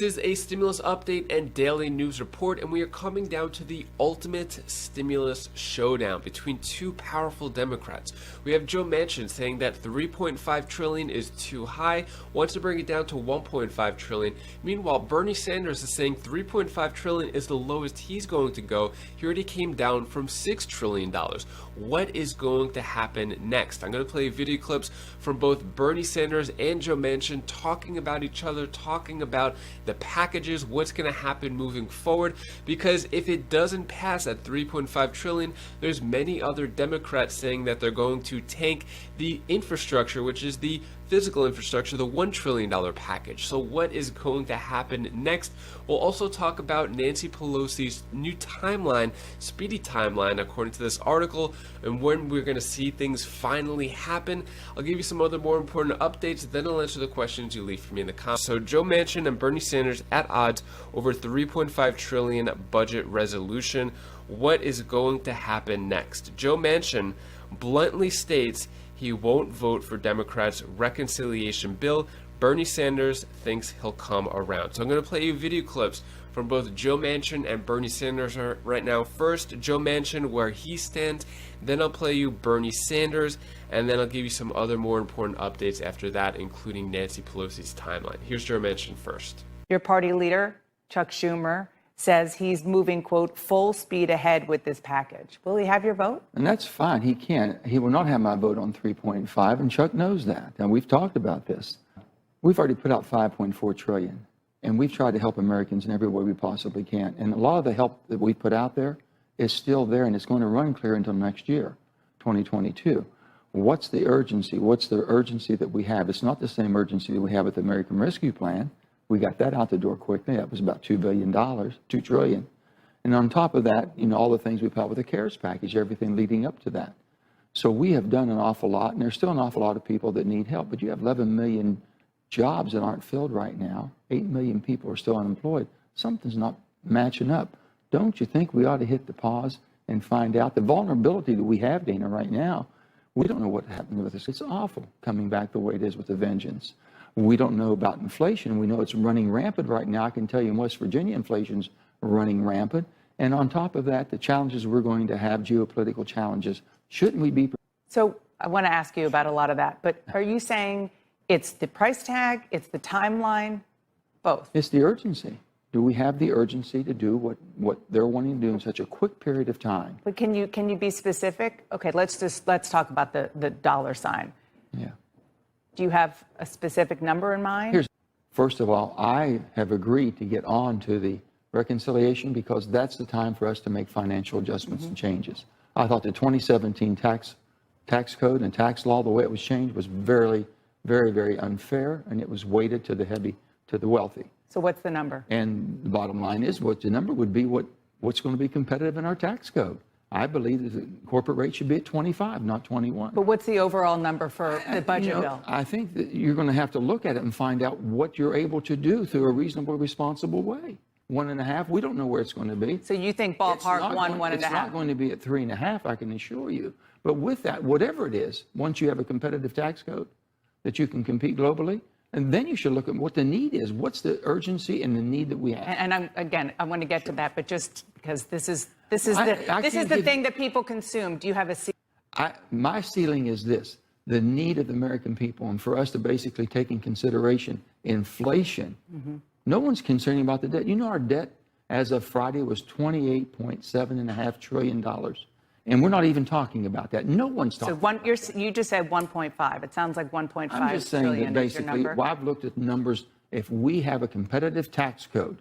This is a stimulus update and daily news report, and we are coming down to the ultimate stimulus showdown between two powerful Democrats. We have Joe Manchin saying that $3.5 trillion is too high, wants to bring it down to $1.5 trillion. Meanwhile, Bernie Sanders is saying $3.5 trillion is the lowest he's going to go. He already came down from $6 trillion. What is going to happen next? I'm going to play video clips from both Bernie Sanders and Joe Manchin talking about each other, talking about the packages, what's going to happen moving forward, because if it doesn't pass at $3.5 trillion, there's many other Democrats saying that they're going to tank the infrastructure, which is the physical infrastructure, the $1 trillion package. So what is going to happen next? We'll also talk about Nancy Pelosi's new timeline, speedy timeline, according to this article, and when we're going to see things finally happen. I'll give you some other more important updates, then I'll answer the questions you leave for me in the comments. So Joe Manchin and Bernie Sanders at odds over $3.5 trillion budget resolution. What is going to happen next? Joe Manchin bluntly states he won't vote for Democrats' reconciliation bill. Bernie Sanders thinks he'll come around. So I'm going to play you video clips from both Joe Manchin and Bernie Sanders right now. First, Joe Manchin, where he stands. Then I'll play you Bernie Sanders, and then I'll give you some other more important updates after that, including Nancy Pelosi's timeline. Here's Joe Manchin first. Your party leader, Chuck Schumer, says he's moving, quote, full speed ahead with this package. Will he have your vote? And that's fine. He can. He will not have my vote on 3.5, and Chuck knows that. And we've talked about this. We've already put out $5.4 trillion, and we've tried to help Americans in every way we possibly can. And a lot of the help that we put out there is still there, and it's going to run clear until next year, 2022. What's the urgency? What's the urgency that we have? It's not the same urgency that we have with the American Rescue Plan. We got that out the door quickly. That was about $2 billion, $2 trillion. And on top of that, all the things we put out with the CARES package, everything leading up to that. So we have done an awful lot, and there's still an awful lot of people that need help. But you have 11 million jobs that aren't filled right now. 8 million people are still unemployed. Something's not matching up. Don't you think we ought to hit the pause and find out the vulnerability that we have, Dana, right now? We don't know what happened with this. It's awful coming back the way it is with a vengeance. We don't know about inflation. We know it's running rampant right now. I can tell you in West Virginia, inflation's running rampant. And on top of that, the challenges we're going to have, geopolitical challenges. Shouldn't we be? So I want to ask you about a lot of that. But are you saying it's the price tag, it's the timeline, both? It's the urgency. Do we have the urgency to do what they're wanting to do in such a quick period of time? But can you be specific? Okay, let's talk about the dollar sign. Yeah. Do you have a specific number in mind? First of all, I have agreed to get on to the reconciliation because that's the time for us to make financial adjustments and changes. I thought the 2017 tax code and tax law, the way it was changed, was very, very, very unfair, and it was weighted to the wealthy. So what's the number? And the bottom line is what the number would be what's going to be competitive in our tax code. I believe that the corporate rate should be at 25, not 21. But what's the overall number for the budget bill? I think that you're going to have to look at it and find out what you're able to do through a reasonable, responsible way. 1.5, we don't know where it's going to be. So you think ballpark 1.5? It's not going to be at 3.5, I can assure you. But with that, whatever it is, once you have a competitive tax code that you can compete globally, and then you should look at what the need is. What's the urgency and the need that we have? And I want to get to that, but just because this is the thing that people consume. Do you have a ceiling? My ceiling is this: the need of the American people, and for us to basically take in consideration inflation. Mm-hmm. No one's concerned about the debt. Our debt as of Friday was $28.7.5 trillion. And we're not even talking about that. No one's talking. So you just said 1.5. It sounds like 1.5 trillion. I'm just saying that basically, I've looked at the numbers. If we have a competitive tax code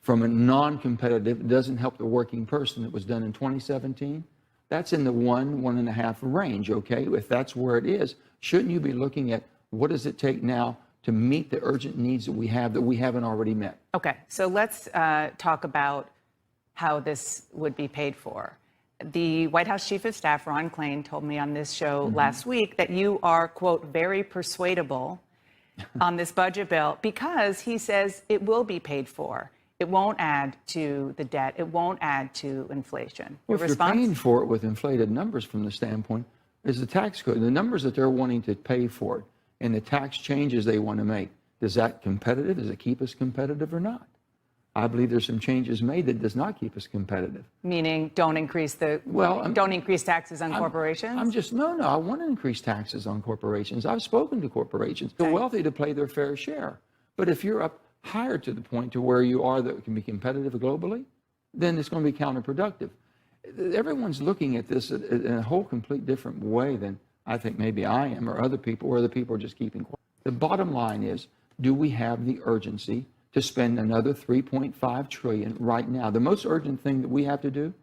from a non-competitive, it doesn't help the working person. That was done in 2017. That's in the 1.5 range. Okay, if that's where it is, shouldn't you be looking at what does it take now to meet the urgent needs that we haven't already met? Okay, so let's talk about how this would be paid for. The White House Chief of Staff, Ron Klain, told me on this show last week that you are, quote, very persuadable on this budget bill because he says it will be paid for. It won't add to the debt. It won't add to inflation. Well, if you're paying for it with inflated numbers from the standpoint, is the tax code, the numbers that they're wanting to pay for it and the tax changes they want to make, Is that competitive? Does it keep us competitive or not? I believe there's some changes made that does not keep us competitive. Meaning don't increase taxes on corporations? No, I want to increase taxes on corporations. I've spoken to corporations. They're wealthy to pay their fair share. But if you're up higher to the point to where you are that can be competitive globally, then it's going to be counterproductive. Everyone's looking at this in a whole complete different way than I think maybe I am or other people are just keeping quiet. The bottom line is, do we have the urgency to spend another $3.5 trillion right now? The most urgent thing that we have to do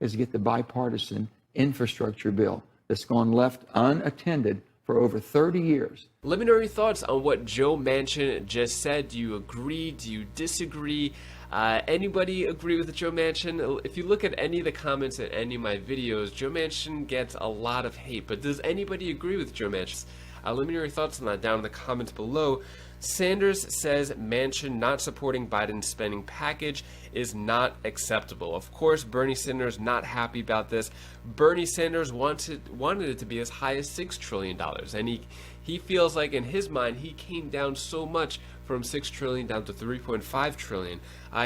is get the bipartisan infrastructure bill that's gone left unattended for over 30 years. Let me know your thoughts on what Joe Manchin just said. Do you agree? Do you disagree? Anybody agree with Joe Manchin? If you look at any of the comments in any of my videos, Joe Manchin gets a lot of hate. But does anybody agree with Joe Manchin? Let me know your thoughts on that down in the comments below. Sanders says Manchin not supporting Biden's spending package is not acceptable. Of course, Bernie Sanders not happy about this. Bernie Sanders wanted it to be as high as $6 trillion. And he feels like in his mind he came down so much from $6 trillion down to $3.5 trillion.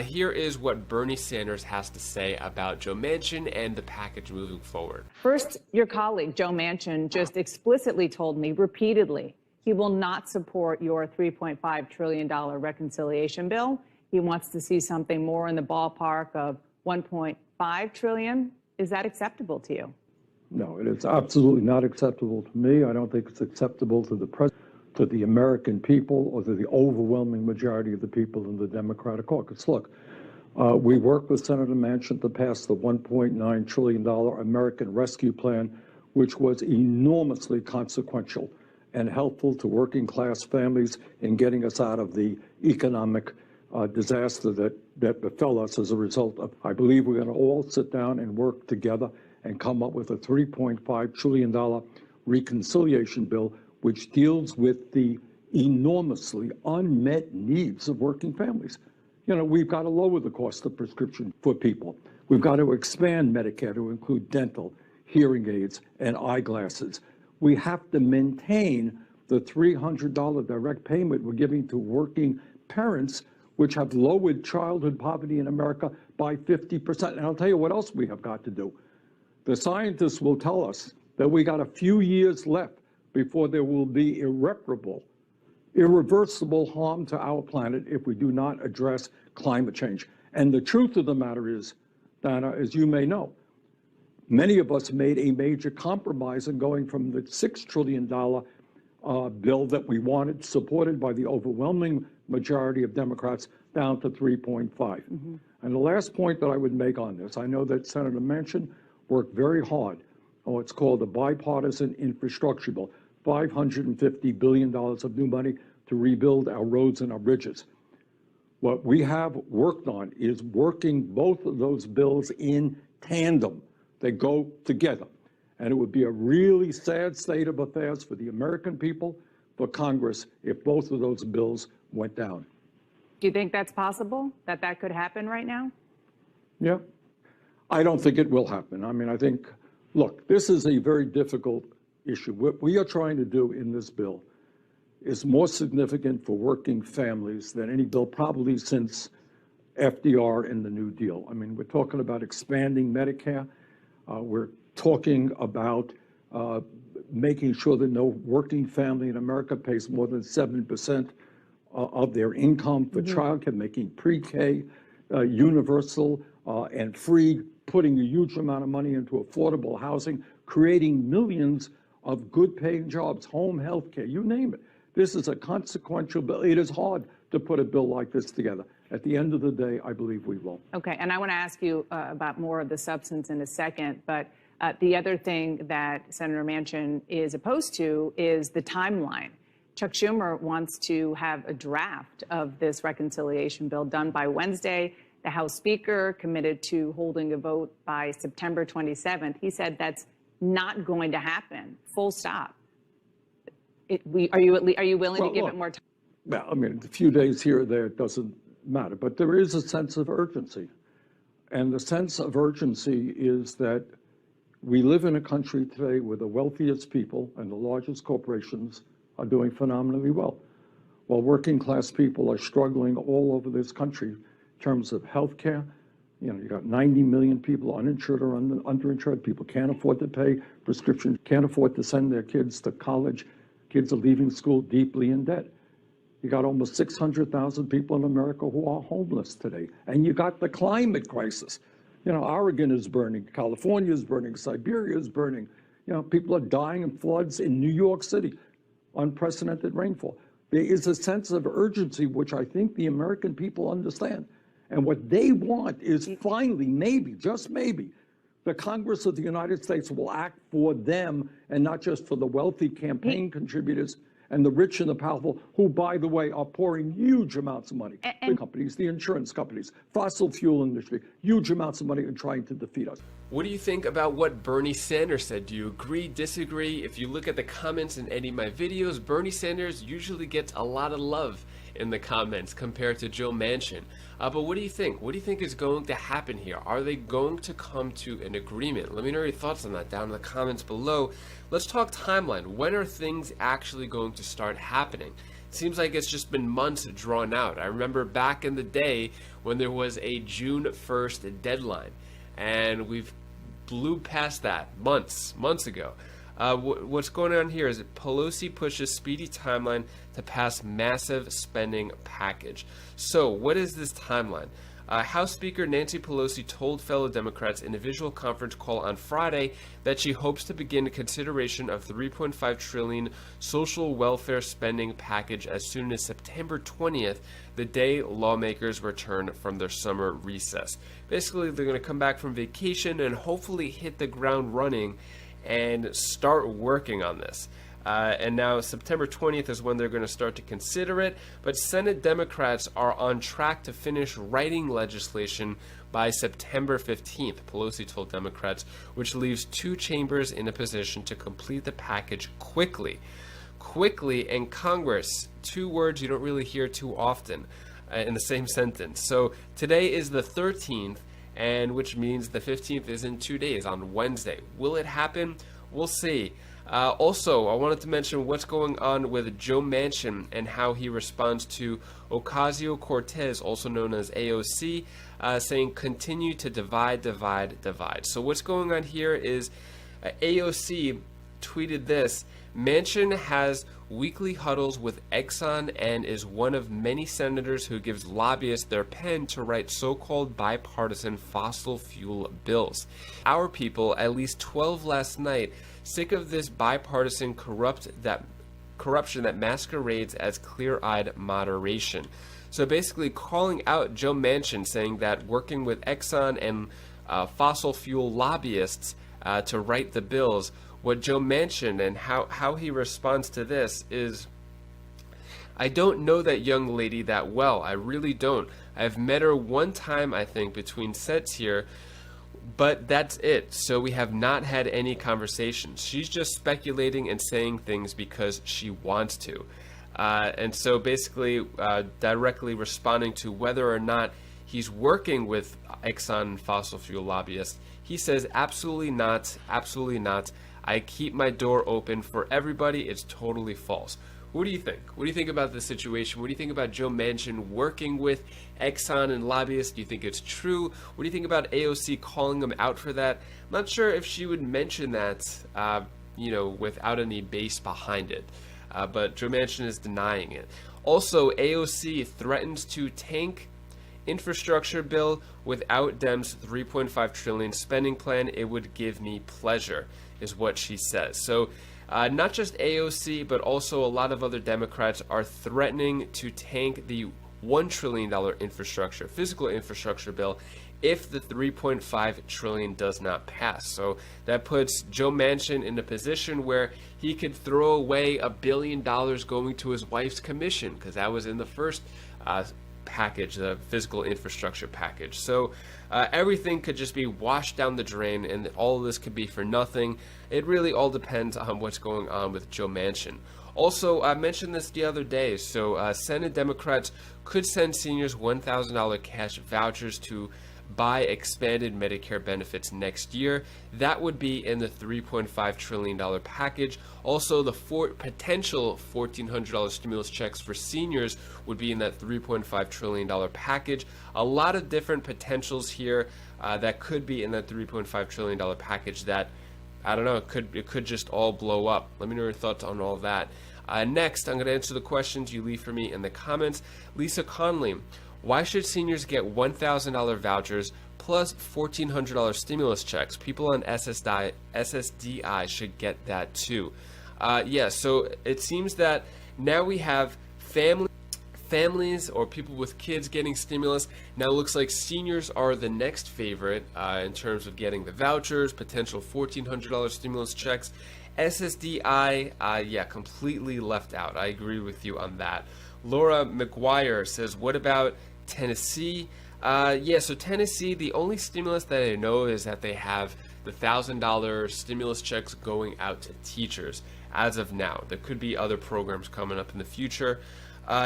Here is what Bernie Sanders has to say about Joe Manchin and the package moving forward. First, your colleague, Joe Manchin, just explicitly told me repeatedly he will not support your $3.5 trillion reconciliation bill. He wants to see something more in the ballpark of $1.5 trillion. Is that acceptable to you? No, it is absolutely not acceptable to me. I don't think it's acceptable to the president, to the American people, or to the overwhelming majority of the people in the Democratic caucus. Look, we worked with Senator Manchin to pass the $1.9 trillion American Rescue Plan, which was enormously consequential and helpful to working class families in getting us out of the economic disaster that befell us as a result of. I believe we're going to all sit down and work together and come up with a $3.5 trillion reconciliation bill, which deals with the enormously unmet needs of working families. You know, we've got to lower the cost of prescription for people. We've got to expand Medicare to include dental, hearing aids, and eyeglasses. We have to maintain the $300 direct payment we're giving to working parents, which have lowered childhood poverty in America by 50%. And I'll tell you what else we have got to do. The scientists will tell us that we got a few years left before there will be irreversible harm to our planet if we do not address climate change. And the truth of the matter is, Dana, as you may know, many of us made a major compromise in going from the $6 trillion bill that we wanted, supported by the overwhelming majority of Democrats, down to 3.5. Mm-hmm. And the last point that I would make on this, I know that Senator Manchin worked very hard on what's called the bipartisan infrastructure bill, $550 billion of new money to rebuild our roads and our bridges. What we have worked on is working both of those bills in tandem. They go together. And it would be a really sad state of affairs for the American people, for Congress, if both of those bills went down. Do you think that's possible, that could happen right now? Yeah. I don't think it will happen. I mean, I think, look, this is a very difficult issue. What we are trying to do in this bill is more significant for working families than any bill probably since FDR and the New Deal. I mean, we're talking about expanding Medicare. We're talking about making sure that no working family in America pays more than 7% of their income for childcare, making pre-K universal and free, putting a huge amount of money into affordable housing, creating millions of good-paying jobs, home health care, you name it. This is a consequential bill. It is hard to put a bill like this together. At the end of the day, I believe we will. Okay, and I want to ask you about more of the substance in a second, but the other thing that Senator Manchin is opposed to is the timeline. Chuck Schumer wants to have a draft of this reconciliation bill done by Wednesday. The House Speaker committed to holding a vote by September 27th. He said that's not going to happen, full stop. Are you willing to give it more time? Well, I mean, a few days here or there, it doesn't matter, but there is a sense of urgency. And the sense of urgency is that we live in a country today where the wealthiest people and the largest corporations are doing phenomenally well. while working class people are struggling all over this country in terms of health care. You know, you got 90 million people uninsured or underinsured. People can't afford to pay prescriptions, can't afford to send their kids to college. Kids are leaving school deeply in debt. You got almost 600,000 people in America who are homeless today. And you got the climate crisis. You know, Oregon is burning, California is burning, Siberia is burning. You know, people are dying in floods in New York City, unprecedented rainfall. There is a sense of urgency, which I think the American people understand. And what they want is finally, maybe, just maybe, the Congress of the United States will act for them and not just for the wealthy campaign contributors and the rich and the powerful, who, by the way, are pouring huge amounts of money. The companies, the insurance companies, fossil fuel industry, huge amounts of money in trying to defeat us. What do you think about what Bernie Sanders said? Do you agree, disagree? If you look at the comments in any of my videos, Bernie Sanders usually gets a lot of love in the comments compared to Joe Manchin. But what do you think? What do you think is going to happen here? Are they going to come to an agreement? Let me know your thoughts on that down in the comments below. Let's talk timeline. When are things actually going to start happening? It seems like it's just been months drawn out. I remember back in the day when there was a June 1st deadline, and we've blew past that months ago. What's going on here is that Pelosi pushes speedy timeline to pass massive spending package. So what is this timeline? House Speaker Nancy Pelosi told fellow Democrats in a visual conference call on Friday that she hopes to begin consideration of $3.5 trillion social welfare spending package as soon as September 20th, the day lawmakers return from their summer recess. Basically, they're going to come back from vacation and hopefully hit the ground running and start working on this. And now September 20th is when they're going to start to consider it, but Senate Democrats are on track to finish writing legislation by September 15th, Pelosi told Democrats, which leaves two chambers in a position to complete the package quickly. Quickly and Congress, two words you don't really hear too often in the same sentence. So today is the 13th, and which means the 15th is in 2 days, on Wednesday. Will it happen? We'll see. Also, I wanted to mention what's going on with Joe Manchin and how he responds to Ocasio-Cortez, also known as AOC, saying continue to divide, divide, divide. So what's going on here is AOC tweeted this: Manchin has weekly huddles with Exxon and is one of many senators who gives lobbyists their pen to write so-called bipartisan fossil fuel bills. Our people, at least 12 last night, sick of this bipartisan corruption that masquerades as clear-eyed moderation. So basically calling out Joe Manchin, saying that working with Exxon and fossil fuel lobbyists to write the bills. What Joe Manchin and how he responds to this is, I don't know that young lady that well. I really don't. I've met her one time, I think, between sets here, but that's it. So we have not had any conversations. She's just speculating and saying things because she wants to. And so basically directly responding to whether or not he's working with Exxon and fossil fuel lobbyists, he says, absolutely not, absolutely not. I keep my door open for everybody. It's totally false. What do you think? What do you think about the situation? What do you think about Joe Manchin working with Exxon and lobbyists? Do you think it's true? What do you think about AOC calling him out for that? I'm not sure if she would mention that, without any base behind it. But Joe Manchin is denying it. Also, AOC threatens to tank infrastructure bill without Dems' $3.5 trillion spending plan. It would give me pleasure, is what she says. So not just AOC, but also a lot of other Democrats are threatening to tank the $1 trillion physical infrastructure bill if the $3.5 trillion does not pass. So that puts Joe Manchin in a position where he could throw away $1 billion going to his wife's commission, because that was in the first package, the physical infrastructure package. So everything could just be washed down the drain, and all of this could be for nothing. It really all depends on what's going on with Joe Manchin. Also, I mentioned this the other day, so Senate Democrats could send seniors $1,000 cash vouchers to by expanded Medicare benefits next year. That would be in the $3.5 trillion package. Also, the potential $1,400 stimulus checks for seniors would be in that $3.5 trillion package. A lot of different potentials here that could be in that $3.5 trillion package that, I don't know, it could just all blow up. Let me know your thoughts on all that. Next, I'm going to answer the questions you leave for me in the comments. Lisa Conley, why should seniors get $1,000 vouchers plus $1,400 stimulus checks? People on SSDI should get that too. So it seems that now we have families or people with kids getting stimulus. Now it looks like seniors are the next favorite in terms of getting the vouchers, potential $1,400 stimulus checks. SSDI, completely left out. I agree with you on that. Laura McGuire says, what about Tennessee? So Tennessee, the only stimulus that I know is that they have the $1,000 stimulus checks going out to teachers as of now. There could be other programs coming up in the future.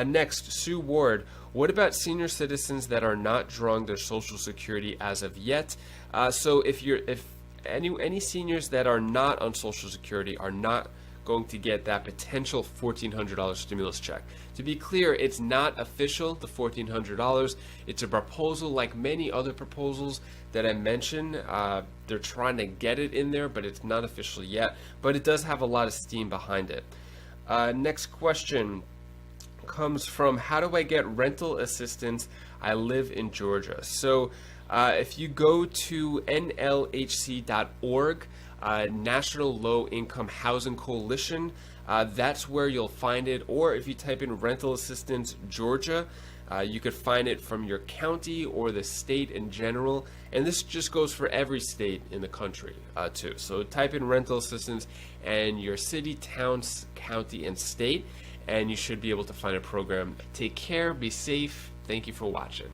Next, Sue Ward, what about senior citizens that are not drawing their Social Security as of yet? So if any seniors that are not on Social Security are not going to get that potential $1,400 stimulus check. To be clear, it's not official, the $1,400. It's a proposal like many other proposals that I mentioned. They're trying to get it in there, but it's not official yet. But it does have a lot of steam behind it. Next question comes from, how do I get rental assistance? I live in Georgia. So if you go to nlhc.org, National Low Income Housing Coalition, that's where you'll find it. Or if you type in rental assistance Georgia, you could find it from your county or the state in general. And this just goes for every state in the country too. So type in rental assistance and your city, town, county, and state, and you should be able to find a program. Take care, be safe. Thank you for watching.